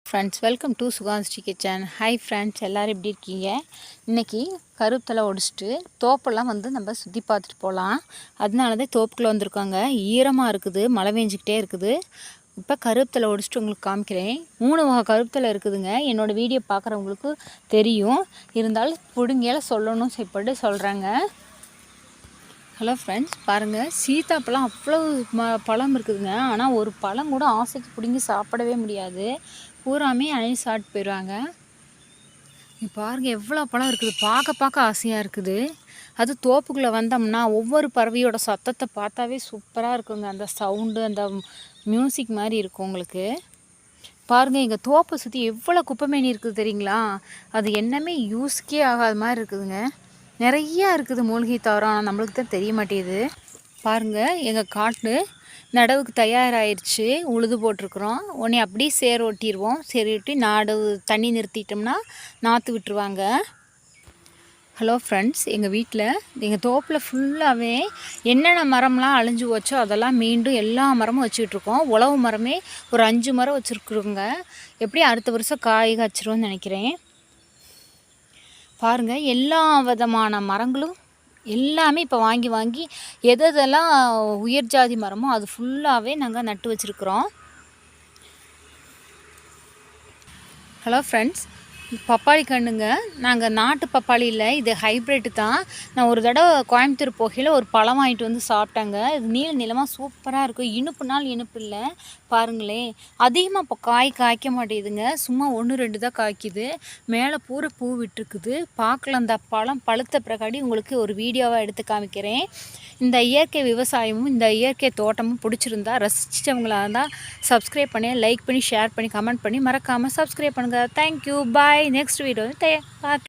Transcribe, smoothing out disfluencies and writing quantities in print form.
Friends, welcome to Sukanthi kitchen. Hi friends, எல்லோரும் எப்படி இருக்கீங்க? இன்றைக்கி கருவேப்பிலை ஒடிச்சிட்டு தோப்பெல்லாம் நம்ம சுற்றி பார்த்துட்டு போகலாம். அதனால தான் தோப்புக்குள்ளே வந்திருக்காங்க. ஈரமாக இருக்குது, மழை பெஞ்சிக்கிட்டே இருக்குது. இப்போ கருவேப்பிலை ஒடிச்சிட்டு உங்களுக்கு காமிக்கிறேன். 3 வகை கருவேப்பிலை இருக்குதுங்க. என்னோடய வீடியோ பார்க்குறவங்களுக்கு தெரியும். இருந்தாலும் பிடுங்கியால் சொல்லணும் செய்யப்பட்டு சொல்கிறாங்க. ஹலோ ஃப்ரெண்ட்ஸ், பாருங்கள், சீத்தாப்பழம் அவ்வளோ பழம் இருக்குதுங்க. ஆனால் ஒரு பழம் கூட ஆசைக்கு பிடுங்கி சாப்பிடவே முடியாது. பூராமே அணில் சாப்பிட்டு போயிடுவாங்க. பாருங்கள் எவ்வளோ பழம் இருக்குது. பார்க்க ஆசையாக இருக்குது. அது தோப்புக்குள்ளே வந்தோம்னா ஒவ்வொரு பறவையோட சத்தத்தை பார்த்தாவே சூப்பராக இருக்குங்க. அந்த சவுண்டு, அந்த மியூசிக் மாதிரி இருக்கும் உங்களுக்கு. பாருங்கள், எங்கள் தோப்பை சுற்றி எவ்வளோ குப்பைமேனி இருக்குது தெரியுங்களா? அது என்னமே யூஸ்க்கே ஆகாத மாதிரி இருக்குதுங்க. நிறையா இருக்குது மூலிகை தாவரம். ஆனால் நம்மளுக்கு தான் தெரிய மாட்டேங்குது. பாருங்கள், எங்கள் காட்டு நடவுக்கு தயாராகிடுச்சு. உழுது போட்டிருக்குறோம். உடனே அப்படியே சேர் ஓட்டிடுவோம். சேர் ஓட்டி தண்ணி நிறுத்திட்டோம்னா நாற்று விட்டுருவாங்க. ஹலோ ஃப்ரெண்ட்ஸ், எங்கள் வீட்டில் எங்கள் தோப்பில் ஃபுல்லாகவே என்னென்ன மரம்லாம் அழிஞ்சு போச்சோ அதெல்லாம் மீண்டும் எல்லா மரமும் வச்சுக்கிட்ருக்கோம். உழவு மரமே ஒரு 5 மரம் வச்சுருக்குறோங்க. எப்படி அடுத்த வருஷம் காய் காய்ச்சிருவோன்னு நினைக்கிறேன். பாருங்கள், எல்லா விதமான மரங்களும் எல்லாமே இப்போ வாங்கி எதெல்லாம் உயர் ஜாதி மரமோ அது ஃபுல்லாகவே நாங்கள் நட்டு வச்சுருக்குறோம். ஹலோ ஃப்ரெண்ட்ஸ், பப்பாளி கண்ணுங்க. நாங்கள் நாட்டு பப்பாளி இல்லை, இது ஹைப்ரிட்டு தான். நான் ஒரு தடவை கோயம்புத்தூர் போகையில் ஒரு பழம் வாங்கிட்டு வந்து சாப்பிட்டாங்க. இது நீளமாக சூப்பராக இருக்கும். இனிப்புனால் இனிப்பு இல்லை. பாருங்களேன், அதிகமாக இப்போ காய்க்க மாட்டேங்குதுங்க. சும்மா 1-2 தான் காய்க்குது. மேலே பூரா பூ விட்டுருக்குது. பார்க்கலாம், அந்த பழம் பழுத்த பிறகாடி உங்களுக்கு ஒரு வீடியோவாக எடுத்து காமிக்கிறேன். இந்த இயற்கை விவசாயமும் இந்த இயற்கை தோட்டமும் பிடிச்சிருந்தா, ரசித்தவங்களாக இருந்தால் சப்ஸ்கிரைப் பண்ணி, லைக் பண்ணி, ஷேர் பண்ணி, கமெண்ட் பண்ணி மறக்காமல் சப்ஸ்கிரைப் பண்ணுங்கள். தேங்க்யூ, பாய். நெக்ஸ்ட் வீடியோ பார்க்க